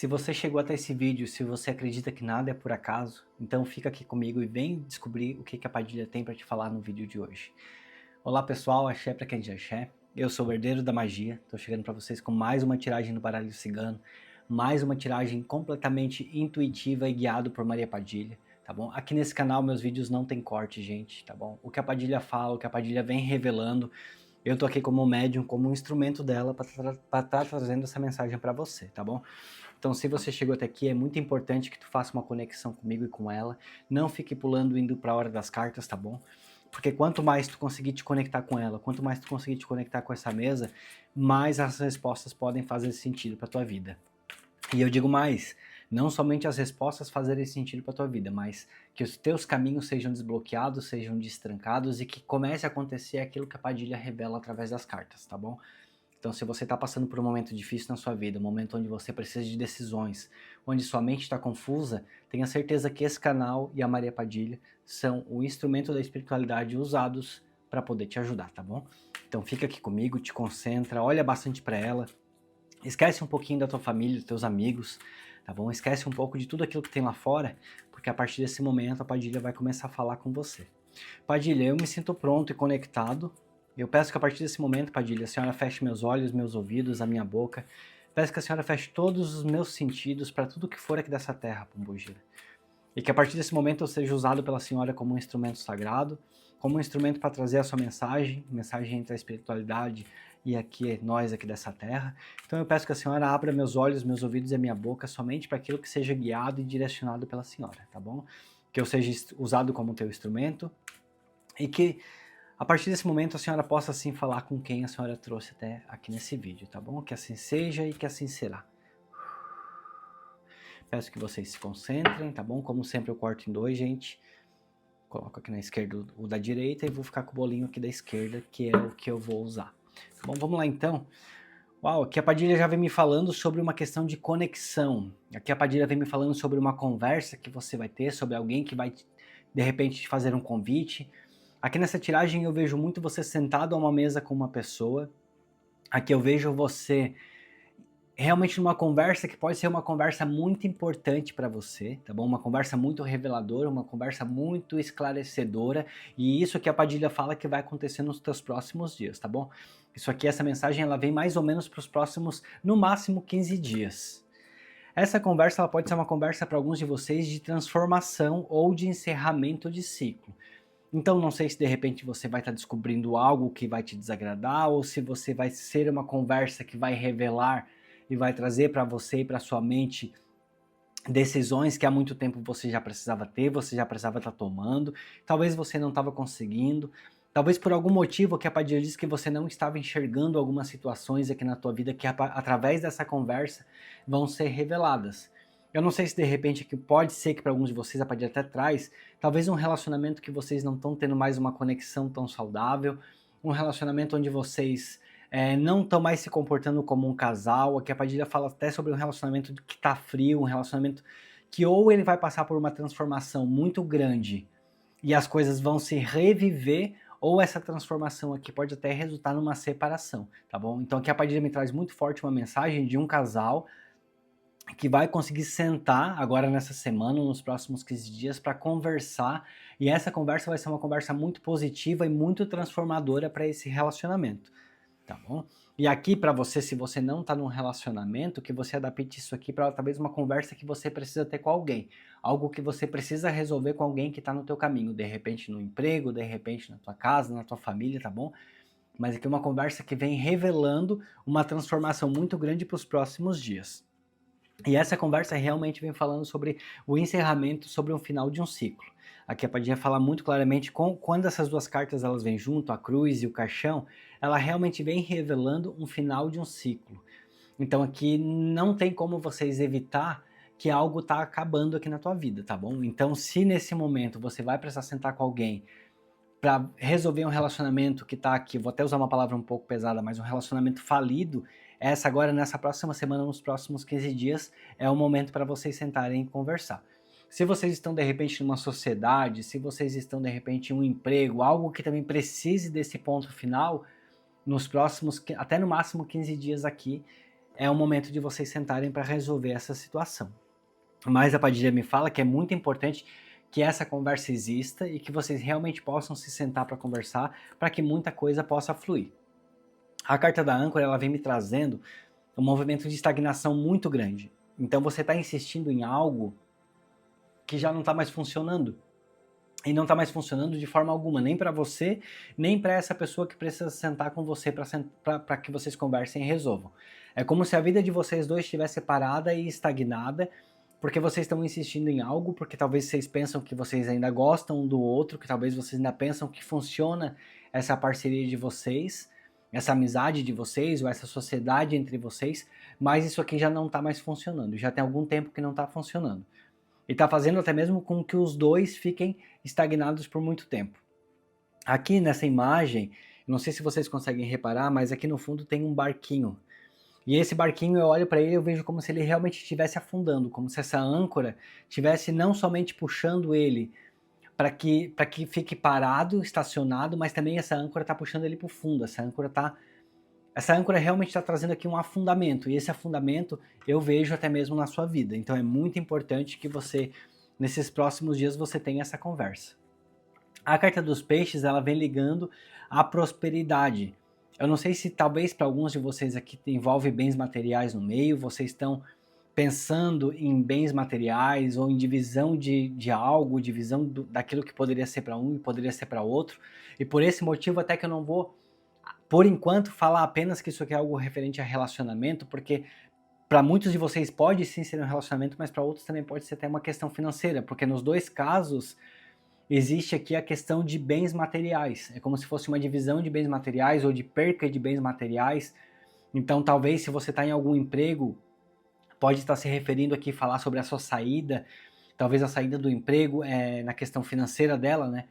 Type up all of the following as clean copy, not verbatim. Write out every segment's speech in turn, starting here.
Se você chegou até esse vídeo, se você acredita que nada é por acaso, então fica aqui comigo e vem descobrir o que a Padilha tem para te falar no vídeo de hoje. Olá pessoal, axé para quem de axé. Eu sou o herdeiro da magia, estou chegando para vocês com mais uma tiragem do baralho cigano, mais uma tiragem completamente intuitiva e guiado por Maria Padilha, tá bom? Aqui nesse canal meus vídeos não tem corte, gente, tá bom? O que a Padilha fala, o que a Padilha vem revelando, eu tô aqui como médium, como um instrumento dela para estar trazendo essa mensagem para você, tá bom? Então, se você chegou até aqui, é muito importante que tu faça uma conexão comigo e com ela. Não fique pulando indo para a hora das cartas, tá bom? Porque quanto mais tu conseguir te conectar com ela, quanto mais tu conseguir te conectar com essa mesa, mais as respostas podem fazer sentido para tua vida. E eu digo mais, não somente as respostas fazerem sentido para tua vida, mas que os teus caminhos sejam desbloqueados, sejam destrancados e que comece a acontecer aquilo que a Padilha revela através das cartas, tá bom? Então, se você está passando por um momento difícil na sua vida, um momento onde você precisa de decisões, onde sua mente está confusa, tenha certeza que esse canal e a Maria Padilha são o instrumento da espiritualidade usados para poder te ajudar, tá bom? Então, fica aqui comigo, te concentra, olha bastante para ela, esquece um pouquinho da tua família, dos teus amigos, tá bom? Esquece um pouco de tudo aquilo que tem lá fora, porque a partir desse momento a Padilha vai começar a falar com você. Padilha, eu me sinto pronto e conectado. Eu peço que a partir desse momento, Padilha, a senhora feche meus olhos, meus ouvidos, a minha boca. Peço que a senhora feche todos os meus sentidos para tudo que for aqui dessa terra, Pombogira. E que a partir desse momento eu seja usado pela senhora como um instrumento sagrado, como um instrumento para trazer a sua mensagem, mensagem entre a espiritualidade e aqui nós aqui dessa terra. Então eu peço que a senhora abra meus olhos, meus ouvidos e a minha boca somente para aquilo que seja guiado e direcionado pela senhora, tá bom? Que eu seja usado como teu instrumento e que a partir desse momento a senhora possa assim falar com quem a senhora trouxe até aqui nesse vídeo, tá bom? Que assim seja e que assim será. Peço que vocês se concentrem, tá bom? Como sempre eu corto em dois, gente. Coloco aqui na esquerda o da direita e vou ficar com o bolinho aqui da esquerda, que é o que eu vou usar. Tá bom, vamos lá então. Uau, aqui a Padilha já vem me falando sobre uma questão de conexão. Aqui a Padilha vem me falando sobre uma conversa que você vai ter, sobre alguém que vai de repente te fazer um convite. Aqui nessa tiragem eu vejo muito você sentado a uma mesa com uma pessoa. Aqui eu vejo você realmente numa conversa que pode ser uma conversa muito importante para você, tá bom? Uma conversa muito reveladora, uma conversa muito esclarecedora, e isso que a Padilha fala que vai acontecer nos teus próximos dias, tá bom? Isso aqui, essa mensagem, ela vem mais ou menos para os próximos, no máximo, 15 dias. Essa conversa ela pode ser uma conversa para alguns de vocês de transformação ou de encerramento de ciclo. Então não sei se de repente você vai estar descobrindo algo que vai te desagradar ou se você vai ser uma conversa que vai revelar e vai trazer para você e para sua mente decisões que há muito tempo você já precisava ter, você já precisava estar tomando, talvez você não estava conseguindo, talvez por algum motivo que a Padilha disse que você não estava enxergando algumas situações aqui na tua vida que através dessa conversa vão ser reveladas. Eu não sei se de repente que pode ser que para alguns de vocês a Padilha até traz, talvez um relacionamento que vocês não estão tendo mais uma conexão tão saudável, um relacionamento onde vocês não estão mais se comportando como um casal. Aqui a Padilha fala até sobre um relacionamento que está frio, um relacionamento que ou ele vai passar por uma transformação muito grande e as coisas vão se reviver, ou essa transformação aqui pode até resultar numa separação, tá bom? Então aqui a Padilha me traz muito forte uma mensagem de um casal que vai conseguir sentar agora nessa semana, nos próximos 15 dias, para conversar, e essa conversa vai ser uma conversa muito positiva e muito transformadora para esse relacionamento. Tá bom? E aqui para você, se você não está num relacionamento, que você adapte isso aqui para talvez uma conversa que você precisa ter com alguém, algo que você precisa resolver com alguém que está no teu caminho, de repente no emprego, de repente na tua casa, na tua família, tá bom? Mas aqui é uma conversa que vem revelando uma transformação muito grande para os próximos dias. E essa conversa realmente vem falando sobre o encerramento, sobre o final de um ciclo. Aqui a Padilha fala muito claramente quando essas duas cartas elas vêm junto, a cruz e o caixão, ela realmente vem revelando um final de um ciclo. Então aqui não tem como vocês evitar que algo está acabando aqui na tua vida, tá bom? Então se nesse momento você vai precisar sentar com alguém para resolver um relacionamento que está aqui, vou até usar uma palavra um pouco pesada, mas um relacionamento falido, essa agora nessa próxima semana, nos próximos 15 dias, é o momento para vocês sentarem e conversar. Se vocês estão de repente numa sociedade, se vocês estão de repente em um emprego, algo que também precise desse ponto final, nos próximos, até no máximo 15 dias aqui, é o momento de vocês sentarem para resolver essa situação. Mas a Padilha me fala que é muito importante que essa conversa exista e que vocês realmente possam se sentar para conversar, para que muita coisa possa fluir. A carta da âncora, ela vem me trazendo um movimento de estagnação muito grande. Então você está insistindo em algo que já não está mais funcionando. E não está mais funcionando de forma alguma, nem para você, nem para essa pessoa que precisa sentar com você para que vocês conversem e resolvam. É como se a vida de vocês dois estivesse parada e estagnada, porque vocês estão insistindo em algo, porque talvez vocês pensam que vocês ainda gostam um do outro, que talvez vocês ainda pensam que funciona essa parceria de vocês, essa amizade de vocês, ou essa sociedade entre vocês, mas isso aqui já não está mais funcionando, já tem algum tempo que não está funcionando. E está fazendo até mesmo com que os dois fiquem estagnados por muito tempo. Aqui nessa imagem, não sei se vocês conseguem reparar, mas aqui no fundo tem um barquinho. E esse barquinho, eu olho para ele e eu vejo como se ele realmente estivesse afundando, como se essa âncora estivesse não somente puxando ele para que fique parado, estacionado, mas também essa âncora está puxando ele para o fundo. Essa âncora realmente está trazendo aqui um afundamento, e esse afundamento eu vejo até mesmo na sua vida. Então é muito importante que você, nesses próximos dias, você tenha essa conversa. A carta dos peixes, ela vem ligando à prosperidade. Eu não sei se talvez para alguns de vocês aqui envolve bens materiais no meio, vocês estão pensando em bens materiais ou em divisão de algo, divisão daquilo que poderia ser para um e poderia ser para outro. E por esse motivo até que eu não vou, por enquanto, falar apenas que isso aqui é algo referente a relacionamento, porque para muitos de vocês pode sim ser um relacionamento, mas para outros também pode ser até uma questão financeira, porque nos dois casos existe aqui a questão de bens materiais. É como se fosse uma divisão de bens materiais ou de perca de bens materiais. Então talvez se você está em algum emprego, pode estar se referindo aqui, falar sobre a sua saída, talvez a saída do emprego na questão financeira dela, né?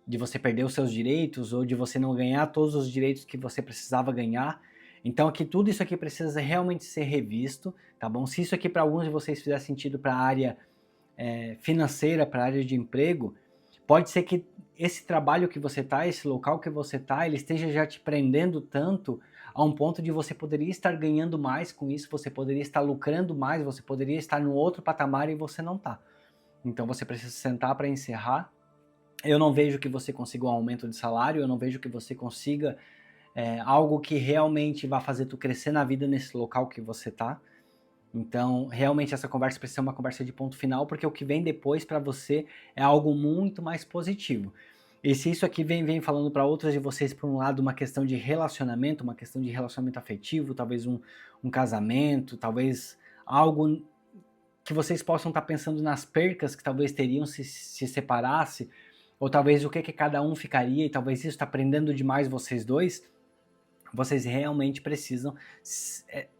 De você perder os seus direitos ou de você não ganhar todos os direitos que você precisava ganhar. Então aqui tudo isso aqui precisa realmente ser revisto, tá bom? Se isso aqui para alguns de vocês fizer sentido para a área financeira, para a área de emprego, pode ser que esse trabalho que você está, esse local que você está, ele esteja já te prendendo tanto a um ponto de você poderia estar ganhando mais com isso, você poderia estar lucrando mais, você poderia estar no outro patamar e você não está. Então você precisa sentar para encerrar. Eu não vejo que você consiga um aumento de salário, eu não vejo que você consiga algo que realmente vá fazer tu crescer na vida nesse local que você tá. Então, realmente essa conversa precisa ser uma conversa de ponto final, porque o que vem depois para você é algo muito mais positivo. E se isso aqui vem falando para outros de vocês, por um lado, uma questão de relacionamento afetivo, talvez um casamento, talvez algo que vocês possam estar pensando nas percas que talvez teriam se separasse, ou talvez o que cada um ficaria, e talvez isso está prendendo demais vocês dois, vocês realmente precisam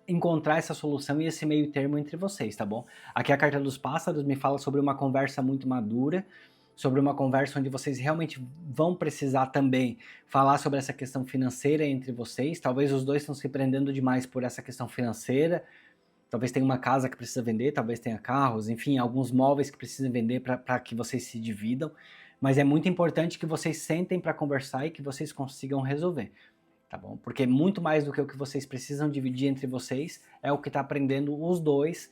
encontrar essa solução e esse meio termo entre vocês, tá bom? Aqui a carta dos pássaros me fala sobre uma conversa muito madura, sobre uma conversa onde vocês realmente vão precisar também falar sobre essa questão financeira entre vocês. Talvez os dois estão se prendendo demais por essa questão financeira, talvez tenha uma casa que precisa vender, talvez tenha carros, enfim, alguns móveis que precisam vender para que vocês se dividam, mas é muito importante que vocês sentem para conversar e que vocês consigam resolver, tá bom? Porque muito mais do que o que vocês precisam dividir entre vocês é o que está aprendendo os dois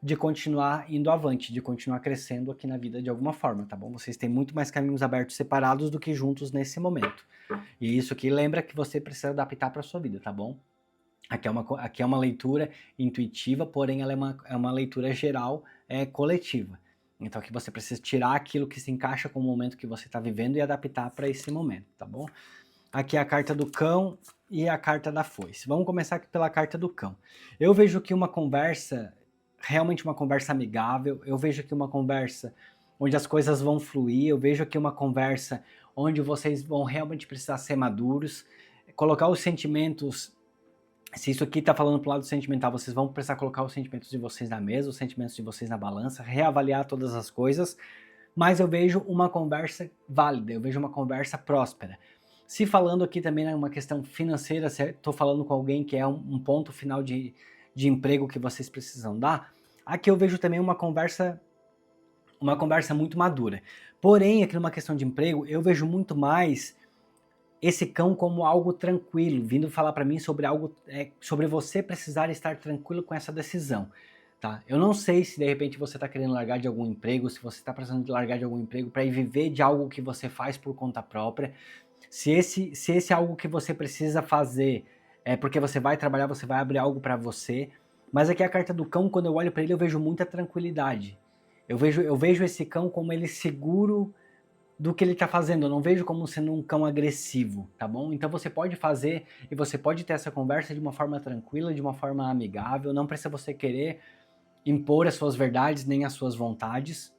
de continuar indo avante, de continuar crescendo aqui na vida de alguma forma, tá bom? Vocês têm muito mais caminhos abertos separados do que juntos nesse momento. E isso aqui lembra que você precisa adaptar para sua vida, tá bom? Aqui é uma leitura intuitiva, porém ela é uma leitura geral, coletiva. Então aqui você precisa tirar aquilo que se encaixa com o momento que você está vivendo e adaptar para esse momento, tá bom? Aqui é a carta do cão e a carta da foice. Vamos começar aqui pela carta do cão. Eu vejo aqui uma conversa, realmente uma conversa amigável, eu vejo aqui uma conversa onde as coisas vão fluir, eu vejo aqui uma conversa onde vocês vão realmente precisar ser maduros, colocar os sentimentos. Se isso aqui está falando para o lado sentimental, vocês vão precisar colocar os sentimentos de vocês na mesa, os sentimentos de vocês na balança, reavaliar todas as coisas, mas eu vejo uma conversa válida, eu vejo uma conversa próspera. Se falando aqui também é uma questão financeira, estou falando com alguém que é um ponto final de emprego que vocês precisam dar, aqui eu vejo também uma conversa muito madura. Porém, aqui numa questão de emprego, eu vejo muito mais esse cão como algo tranquilo, vindo falar para mim sobre algo, sobre você precisar estar tranquilo com essa decisão, tá? Eu não sei se de repente você está querendo largar de algum emprego, se você está precisando de largar de algum emprego para ir viver de algo que você faz por conta própria, se esse é algo que você precisa fazer é porque você vai trabalhar, você vai abrir algo para você, mas aqui a carta do cão, quando eu olho para ele, eu vejo muita tranquilidade. Eu vejo esse cão como ele seguro do que ele está fazendo, eu não vejo como sendo um cão agressivo, tá bom? Então você pode fazer e você pode ter essa conversa de uma forma tranquila, de uma forma amigável, não precisa você querer impor as suas verdades nem as suas vontades.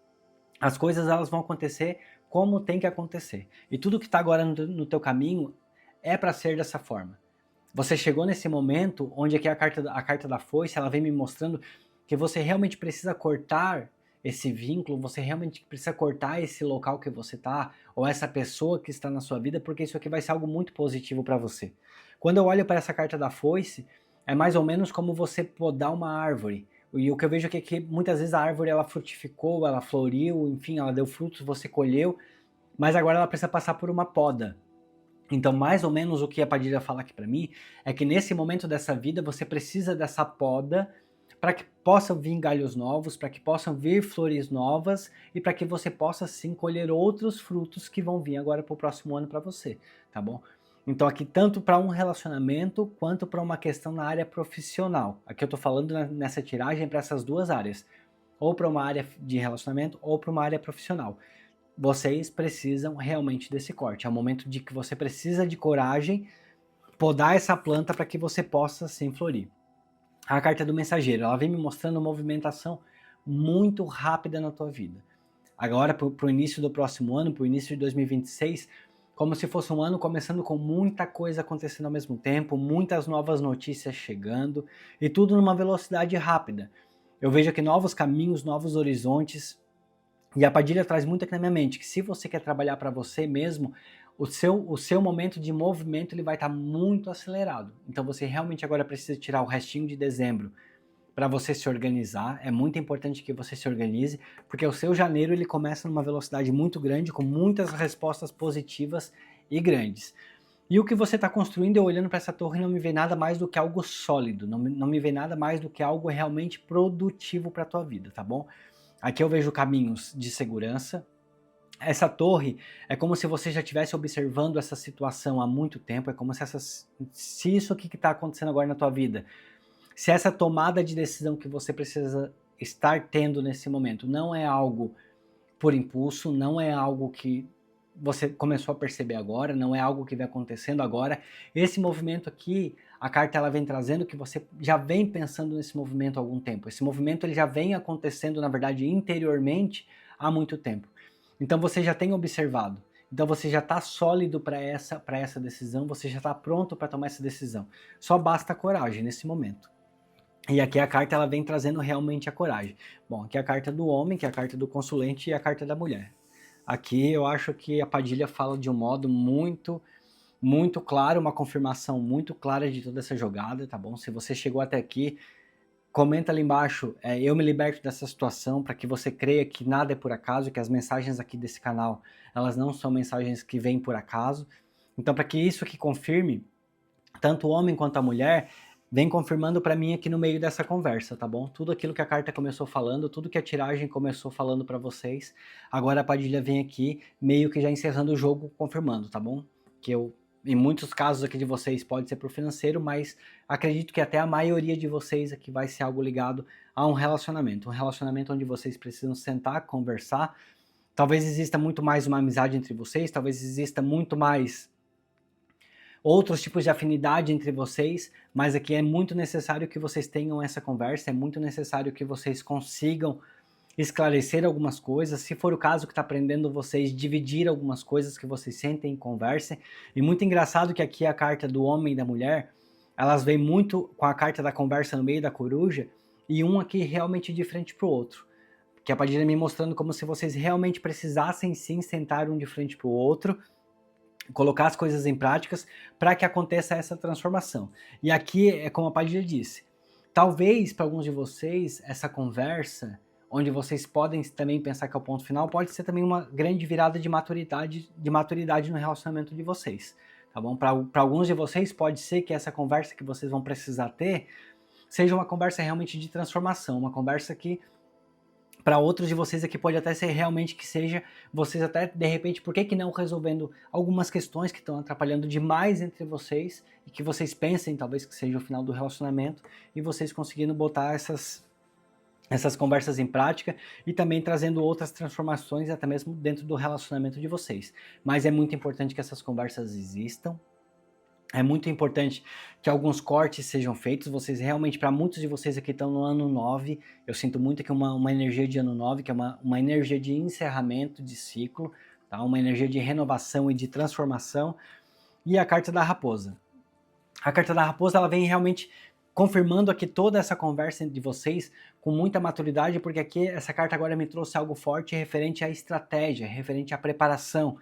As coisas elas vão acontecer como tem que acontecer. E tudo que está agora no teu caminho é para ser dessa forma. Você chegou nesse momento onde aqui a carta da foice, ela vem me mostrando que você realmente precisa cortar esse vínculo, você realmente precisa cortar esse local que você está, ou essa pessoa que está na sua vida, porque isso aqui vai ser algo muito positivo para você. Quando eu olho para essa carta da foice, é mais ou menos como você podar uma árvore. E o que eu vejo aqui é que muitas vezes a árvore ela frutificou, ela floriu, enfim, ela deu frutos, você colheu, mas agora ela precisa passar por uma poda. Então, mais ou menos o que a Padilha fala aqui para mim é que nesse momento dessa vida você precisa dessa poda para que possam vir galhos novos, para que possam vir flores novas e para que você possa sim colher outros frutos que vão vir agora para o próximo ano para você, tá bom? Então aqui tanto para um relacionamento quanto para uma questão na área profissional. Aqui eu estou falando nessa tiragem para essas duas áreas, ou para uma área de relacionamento ou para uma área profissional. Vocês precisam realmente desse corte. É o momento de que você precisa de coragem, podar essa planta para que você possa sim florir. A carta do mensageiro, ela vem me mostrando uma movimentação muito rápida na tua vida. Agora, para o início do próximo ano, para o início de 2026, como se fosse um ano começando com muita coisa acontecendo ao mesmo tempo, muitas novas notícias chegando e tudo numa velocidade rápida. Eu vejo aqui novos caminhos, novos horizontes. E a Padilha traz muito aqui na minha mente que se você quer trabalhar para você mesmo, o seu momento de movimento ele vai estar muito acelerado. Então você realmente agora precisa tirar o restinho de dezembro para você se organizar. É muito importante que você se organize, porque o seu janeiro ele começa numa velocidade muito grande, com muitas respostas positivas e grandes. E o que você está construindo, eu olhando para essa torre, não me vê nada mais do que algo sólido, não me vê nada mais do que algo realmente produtivo para a tua vida, tá bom? Aqui eu vejo caminhos de segurança. Essa torre é como se você já estivesse observando essa situação há muito tempo, é como se isso aqui que está acontecendo agora na tua vida, se essa tomada de decisão que você precisa estar tendo nesse momento não é algo por impulso, não é algo que você começou a perceber agora, não é algo que vem acontecendo agora. Esse movimento aqui, a carta ela vem trazendo que você já vem pensando nesse movimento há algum tempo. Esse movimento ele já vem acontecendo, na verdade, interiormente há muito tempo. Então você já tem observado. Então você já está sólido para essa decisão, você já está pronto para tomar essa decisão. Só basta coragem nesse momento. E aqui a carta ela vem trazendo realmente a coragem. Bom, aqui é a carta do homem, que é a carta do consulente e a carta da mulher. Aqui eu acho que a Padilha fala de um modo muito claro, uma confirmação muito clara de toda essa jogada, tá bom? Se você chegou até aqui, comenta ali embaixo, eu me liberto dessa situação, para que você creia que nada é por acaso, que as mensagens aqui desse canal, elas não são mensagens que vêm por acaso. Então, para que isso aqui confirme, tanto o homem quanto a mulher, vem confirmando para mim aqui no meio dessa conversa, tá bom? Tudo aquilo que a carta começou falando, tudo que a tiragem começou falando para vocês, agora a Padilha vem aqui meio que já encerrando o jogo, confirmando, tá bom? Que eu, em muitos casos aqui de vocês pode ser pro financeiro, mas acredito que até a maioria de vocês aqui vai ser algo ligado a um relacionamento onde vocês precisam sentar, conversar. Talvez exista muito mais uma amizade entre vocês, talvez exista muito mais outros tipos de afinidade entre vocês, mas aqui é muito necessário que vocês tenham essa conversa, é muito necessário que vocês consigam esclarecer algumas coisas, se for o caso que está aprendendo vocês, dividir algumas coisas que vocês sentem e conversem. E muito engraçado que aqui a carta do homem e da mulher, elas vêm muito com a carta da conversa no meio da coruja, e um aqui realmente de frente para o outro. Que a Padilha me mostrando como se vocês realmente precisassem sim sentar um de frente para o outro, colocar as coisas em práticas para que aconteça essa transformação. E aqui é como a Padilha disse, talvez para alguns de vocês essa conversa, onde vocês podem também pensar que é o ponto final, pode ser também uma grande virada de maturidade no relacionamento de vocês, tá bom? Para alguns de vocês pode ser que essa conversa que vocês vão precisar ter seja uma conversa realmente de transformação, uma conversa que para outros de vocês aqui pode até ser realmente que seja vocês até de repente, por que não resolvendo algumas questões que estão atrapalhando demais entre vocês e que vocês pensem talvez que seja o final do relacionamento e vocês conseguindo botar essas conversas em prática e também trazendo outras transformações até mesmo dentro do relacionamento de vocês. Mas é muito importante que essas conversas existam. É muito importante que alguns cortes sejam feitos. Vocês realmente, para muitos de vocês aqui estão no ano 9, eu sinto muito que uma energia de ano 9, que é uma energia de encerramento de ciclo, tá? Uma energia de renovação e de transformação. E a carta da raposa. A carta da raposa ela vem realmente confirmando aqui toda essa conversa de vocês com muita maturidade, porque aqui essa carta agora me trouxe algo forte referente à estratégia, referente à preparação.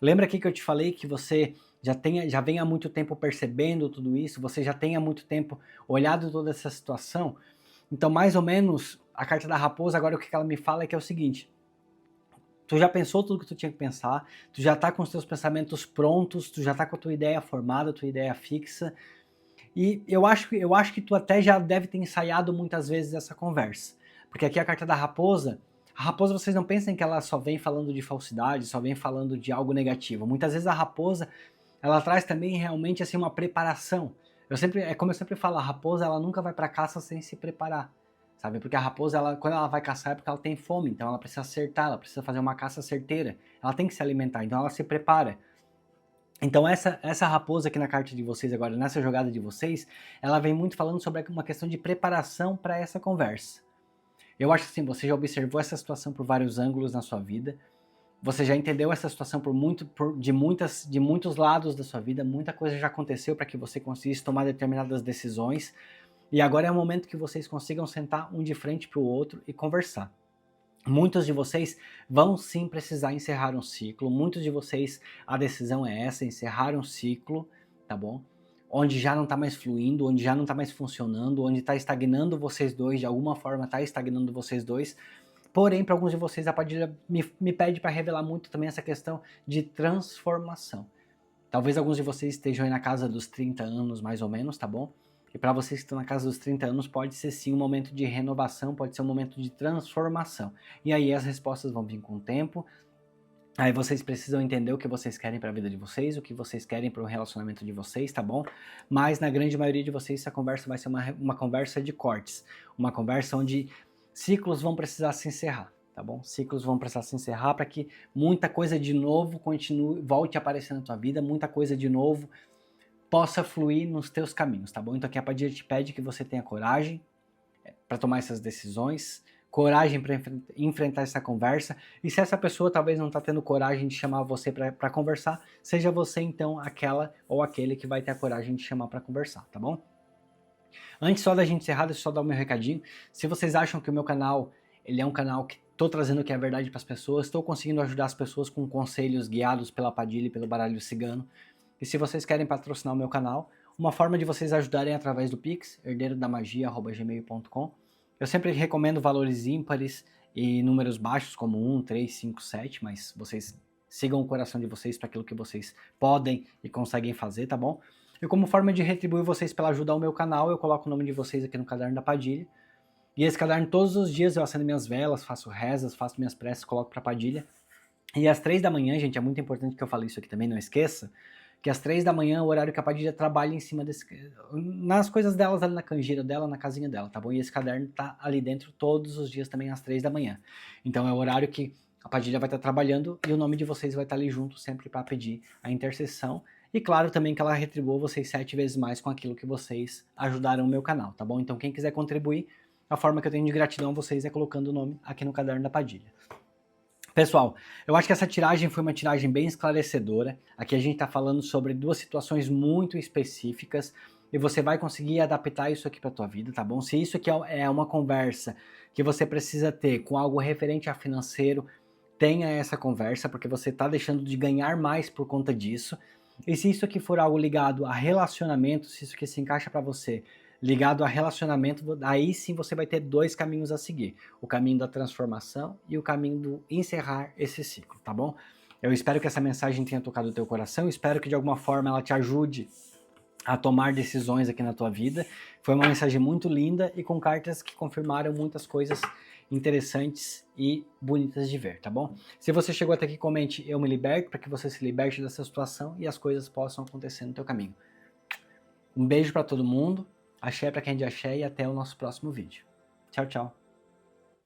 Lembra aqui que eu te falei que você já vem há muito tempo percebendo tudo isso, você já tem há muito tempo olhado toda essa situação? Então, mais ou menos, a carta da raposa, agora o que ela me fala é que é o seguinte: tu já pensou tudo que tu tinha que pensar, tu já tá com os teus pensamentos prontos, tu já tá com a tua ideia formada, a tua ideia fixa, e eu acho que tu até já deve ter ensaiado muitas vezes essa conversa. Porque aqui a carta da raposa, a raposa vocês não pensem que ela só vem falando de falsidade, só vem falando de algo negativo. Muitas vezes a raposa, ela traz também realmente assim uma preparação. É como eu sempre falo, a raposa ela nunca vai para caça sem se preparar, sabe? Porque a raposa, quando ela vai caçar é porque ela tem fome, então ela precisa acertar, ela precisa fazer uma caça certeira, ela tem que se alimentar, então ela se prepara. Então essa raposa aqui na carta de vocês agora, nessa jogada de vocês, ela vem muito falando sobre uma questão de preparação para essa conversa. Eu acho que assim, você já observou essa situação por vários ângulos na sua vida, você já entendeu essa situação de muitos lados da sua vida, muita coisa já aconteceu para que você conseguisse tomar determinadas decisões, e agora é o momento que vocês consigam sentar um de frente para o outro e conversar. Muitos de vocês vão sim precisar encerrar um ciclo, muitos de vocês a decisão é essa, encerrar um ciclo, tá bom? Onde já não tá mais fluindo, onde já não tá mais funcionando, onde tá estagnando vocês dois, de alguma forma tá estagnando vocês dois. Porém, para alguns de vocês a Padilha me pede para revelar muito também essa questão de transformação. Talvez alguns de vocês estejam aí na casa dos 30 anos mais ou menos, tá bom? E para vocês que estão na casa dos 30 anos, pode ser sim um momento de renovação, pode ser um momento de transformação. E aí as respostas vão vir com o tempo. Aí vocês precisam entender o que vocês querem para a vida de vocês, o que vocês querem para o relacionamento de vocês, tá bom? Mas na grande maioria de vocês, essa conversa vai ser uma conversa de cortes. Uma conversa onde ciclos vão precisar se encerrar, tá bom? Ciclos vão precisar se encerrar para que muita coisa de novo volte a aparecer na tua vida, muita coisa de novo possa fluir nos teus caminhos, tá bom? Então aqui a Padilha te pede que você tenha coragem para tomar essas decisões, coragem para enfrentar essa conversa, e se essa pessoa talvez não está tendo coragem de chamar você para conversar, seja você então aquela ou aquele que vai ter a coragem de chamar para conversar, tá bom? Antes só da gente encerrar, deixa eu só dar o meu recadinho. Se vocês acham que o meu canal ele é um canal que estou trazendo o que é verdade para as pessoas, estou conseguindo ajudar as pessoas com conselhos guiados pela Padilha e pelo baralho cigano. E se vocês querem patrocinar o meu canal, uma forma de vocês ajudarem é através do Pix, herdeirodamagia@gmail.com. Eu sempre recomendo valores ímpares e números baixos, como 1, 3, 5, 7, mas vocês sigam o coração de vocês para aquilo que vocês podem e conseguem fazer, tá bom? E como forma de retribuir vocês pela ajuda ao meu canal, eu coloco o nome de vocês aqui no caderno da Padilha. E esse caderno, todos os dias eu acendo minhas velas, faço rezas, faço minhas preces, coloco para Padilha. E às 3 da manhã, gente, é muito importante que eu fale isso aqui também, não esqueça, que às 3 da manhã é o horário que a Padilha trabalha em cima nas coisas delas, ali na canjeira dela, na casinha dela, tá bom? E esse caderno tá ali dentro todos os dias também às 3 da manhã. Então é o horário que a Padilha vai estar trabalhando e o nome de vocês vai estar ali junto sempre para pedir a intercessão. E claro também que ela retribua vocês 7 vezes mais com aquilo que vocês ajudaram o meu canal, tá bom? Então quem quiser contribuir, a forma que eu tenho de gratidão a vocês é colocando o nome aqui no caderno da Padilha. Pessoal, eu acho que essa tiragem foi uma tiragem bem esclarecedora. Aqui a gente está falando sobre duas situações muito específicas e você vai conseguir adaptar isso aqui para a tua vida, tá bom? Se isso aqui é uma conversa que você precisa ter com algo referente a financeiro, tenha essa conversa, porque você está deixando de ganhar mais por conta disso. E se isso aqui for algo ligado a relacionamento, se isso aqui se encaixa para você ligado a relacionamento, aí sim você vai ter dois caminhos a seguir. O caminho da transformação e o caminho do encerrar esse ciclo, tá bom? Eu espero que essa mensagem tenha tocado o teu coração, espero que de alguma forma ela te ajude a tomar decisões aqui na tua vida. Foi uma mensagem muito linda e com cartas que confirmaram muitas coisas interessantes e bonitas de ver, tá bom? Se você chegou até aqui, comente "eu me liberto", para que você se liberte dessa situação e as coisas possam acontecer no teu caminho. Um beijo para todo mundo, axé para quem é de axé e até o nosso próximo vídeo. Tchau, tchau.